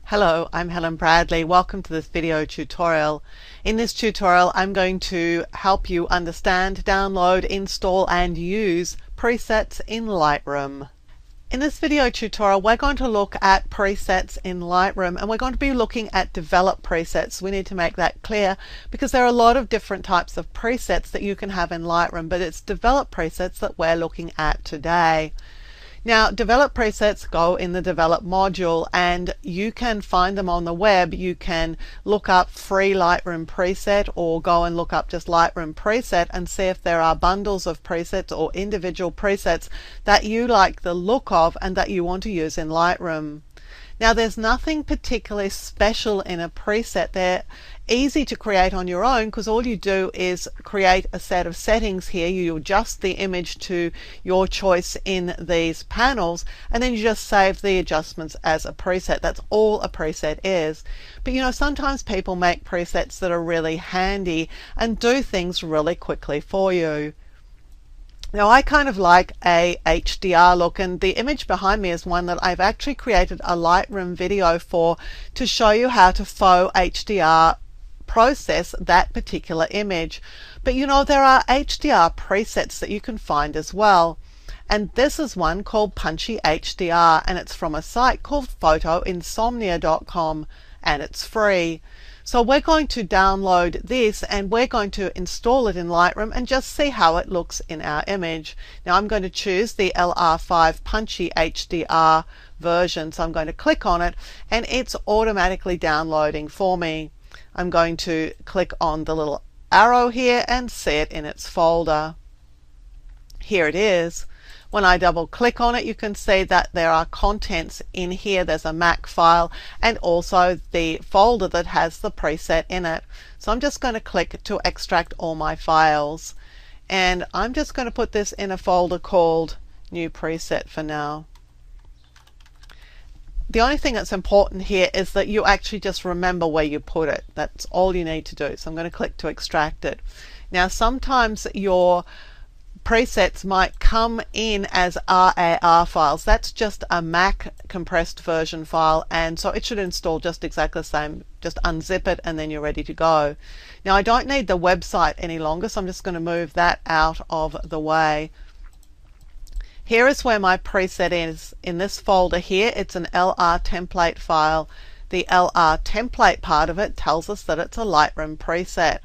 Hello, I'm Helen Bradley. Welcome to this video tutorial. In this tutorial, I'm going to help you understand, download, install, and use presets in Lightroom. In this video tutorial, we're going to look at presets in Lightroom, and we're going to be looking at develop presets. We need to make that clear because there are a lot of different types of presets that you can have in Lightroom, but it's develop presets that we're looking at today. Now, develop presets go in the develop module, and you can find them on the web. You can look up free Lightroom preset or go and look up just Lightroom preset and see if there are bundles of presets or individual presets that you like the look of and that you want to use in Lightroom. Now, there's nothing particularly special in a preset. They're easy to create on your own because all you do is create a set of settings here. You adjust the image to your choice in these panels, and then you just save the adjustments as a preset. That's all a preset is. But you know, sometimes people make presets that are really handy and do things really quickly for you. Now, I kind of like a HDR look, and the image behind me is one that I've actually created a Lightroom video for to show you how to faux HDR process that particular image. But you know, there are HDR presets that you can find as well. And this is one called Punchy HDR, and it's from a site called photoinsomnia.com, and it's free. So we're going to download this and we're going to install it in Lightroom and just see how it looks in our image. Now, I'm going to choose the LR5 Punchy HDR version. So I'm going to click on it and it's automatically downloading for me. I'm going to click on the little arrow here and see it in its folder. Here it is. When I double click on it, you can see that there are contents in here. There's a Mac file and also the folder that has the preset in it. So I'm just going to click to extract all my files. And I'm just going to put this in a folder called New Preset for now. The only thing that's important here is that you actually just remember where you put it. That's all you need to do. So I'm going to click to extract it. Now, sometimes your presets might come in as RAR files. That's just a Mac compressed version file, and so it should install just exactly the same. Just unzip it and then you're ready to go. Now, I don't need the website any longer, so I'm just going to move that out of the way. Here is where my preset is. In this folder here, it's an LR template file. The LR template part of it tells us that it's a Lightroom preset.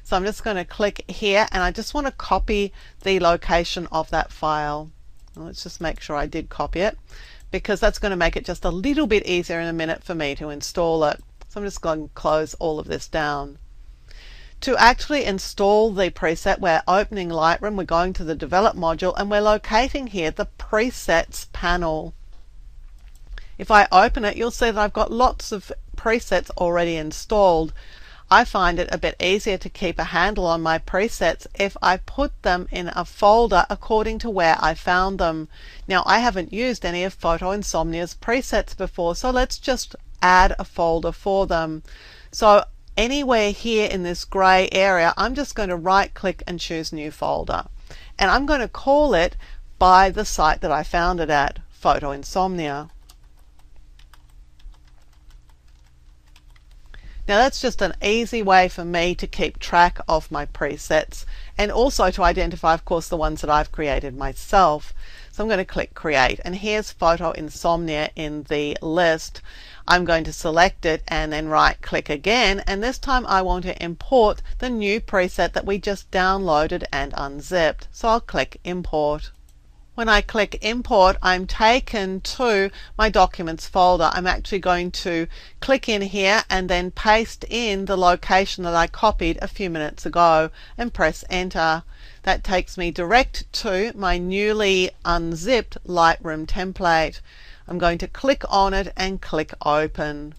So I'm just going to click here and I just want to copy the location of that file. Let's just make sure I did copy it, because that's going to make it just a little bit easier in a minute for me to install it. So I'm just going to close all of this down. To actually install the preset, we're opening Lightroom, we're going to the Develop module, and we're locating here the Presets panel. If I open it, you'll see that I've got lots of presets already installed. I find it a bit easier to keep a handle on my presets if I put them in a folder according to where I found them. Now, I haven't used any of Photo Insomnia's presets before, so let's just add a folder for them. So anywhere here in this gray area, I'm just going to right click and choose New Folder. And I'm going to call it by the site that I found it at, Photo Insomnia. Now, that's just an easy way for me to keep track of my presets and also to identify, of course, the ones that I've created myself. So I'm going to click Create, and here's Photo Insomnia in the list. I'm going to select it and then right click again, and this time I want to import the new preset that we just downloaded and unzipped. So I'll click Import. When I click Import, I'm taken to my Documents folder. I'm actually going to click in here and then paste in the location that I copied a few minutes ago and press Enter. That takes me direct to my newly unzipped Lightroom template. I'm going to click on it and click Open.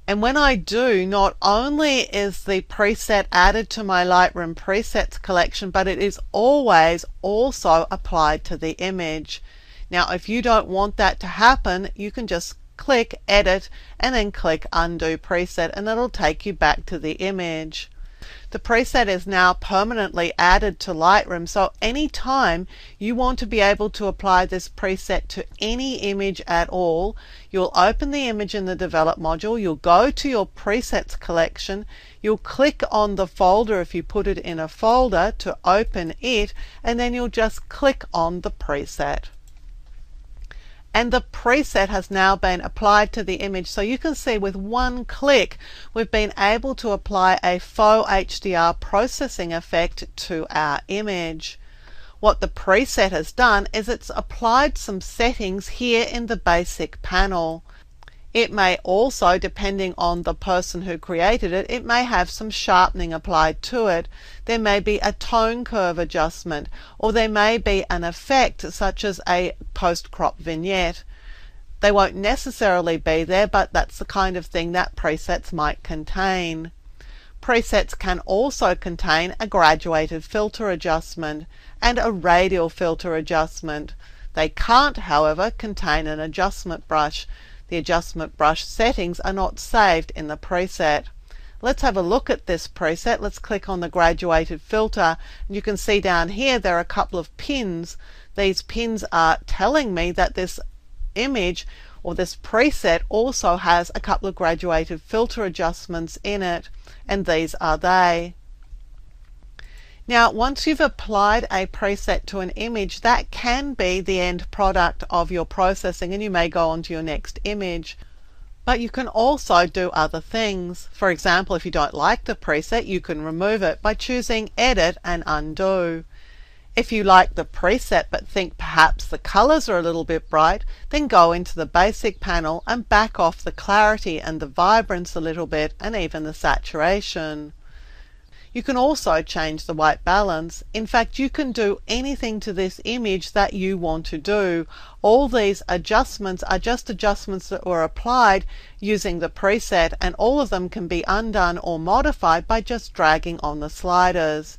And when I do, not only is the preset added to my Lightroom presets collection, but it is always also applied to the image. Now, if you don't want that to happen, you can just click Edit and then click Undo Preset, and that'll take you back to the image. The preset is now permanently added to Lightroom, so anytime you want to be able to apply this preset to any image at all, you'll open the image in the Develop module, you'll go to your presets collection, you'll click on the folder if you put it in a folder to open it, and then you'll just click on the preset. And the preset has now been applied to the image. So you can see with one click we've been able to apply a faux HDR processing effect to our image. What the preset has done is it's applied some settings here in the basic panel. It may also, depending on the person who created it, it may have some sharpening applied to it. There may be a tone curve adjustment, or there may be an effect such as a post-crop vignette. They won't necessarily be there, but that's the kind of thing that presets might contain. Presets can also contain a graduated filter adjustment and a radial filter adjustment. They can't, however, contain an adjustment brush. The adjustment brush settings are not saved in the preset. Let's have a look at this preset. Let's click on the graduated filter. You can see down here there are a couple of pins. These pins are telling me that this image or this preset also has a couple of graduated filter adjustments in it, and these are they. Now, once you've applied a preset to an image, that can be the end product of your processing, and you may go on to your next image. But you can also do other things. For example, if you don't like the preset, you can remove it by choosing Edit and Undo. If you like the preset but think perhaps the colors are a little bit bright, then go into the basic panel and back off the clarity and the vibrance a little bit, and even the saturation. You can also change the white balance. In fact, you can do anything to this image that you want to do. All these adjustments are just adjustments that were applied using the preset, and all of them can be undone or modified by just dragging on the sliders.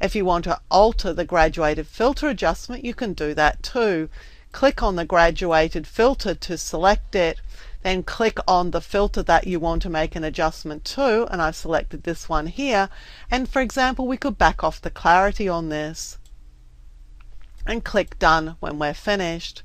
If you want to alter the graduated filter adjustment, you can do that too. Click on the graduated filter to select it. Then click on the filter that you want to make an adjustment to, and I've selected this one here. And for example, we could back off the clarity on this and click Done when we're finished.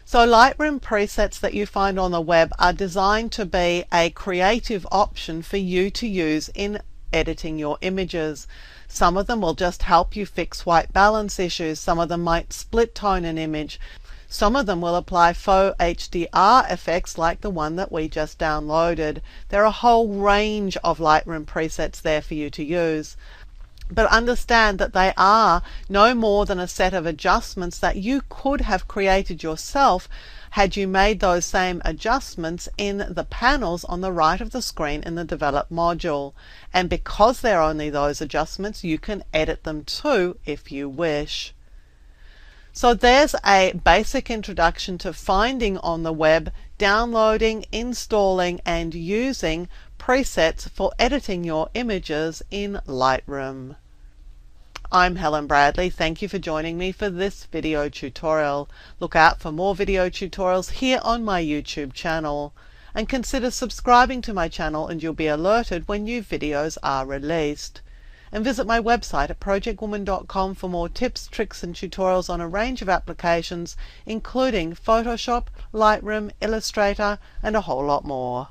So Lightroom presets that you find on the web are designed to be a creative option for you to use in editing your images. Some of them will just help you fix white balance issues. Some of them might split tone an image. Some of them will apply faux HDR effects like the one that we just downloaded. There are a whole range of Lightroom presets there for you to use. But understand that they are no more than a set of adjustments that you could have created yourself had you made those same adjustments in the panels on the right of the screen in the Develop module. And because they're only those adjustments, you can edit them too if you wish. So there's a basic introduction to finding on the web, downloading, installing, and using presets for editing your images in Lightroom. I'm Helen Bradley. Thank you for joining me for this video tutorial. Look out for more video tutorials here on my YouTube channel. And consider subscribing to my channel, and you'll be alerted when new videos are released. And visit my website at projectwoman.com for more tips, tricks and tutorials on a range of applications, including Photoshop, Lightroom, Illustrator and a whole lot more.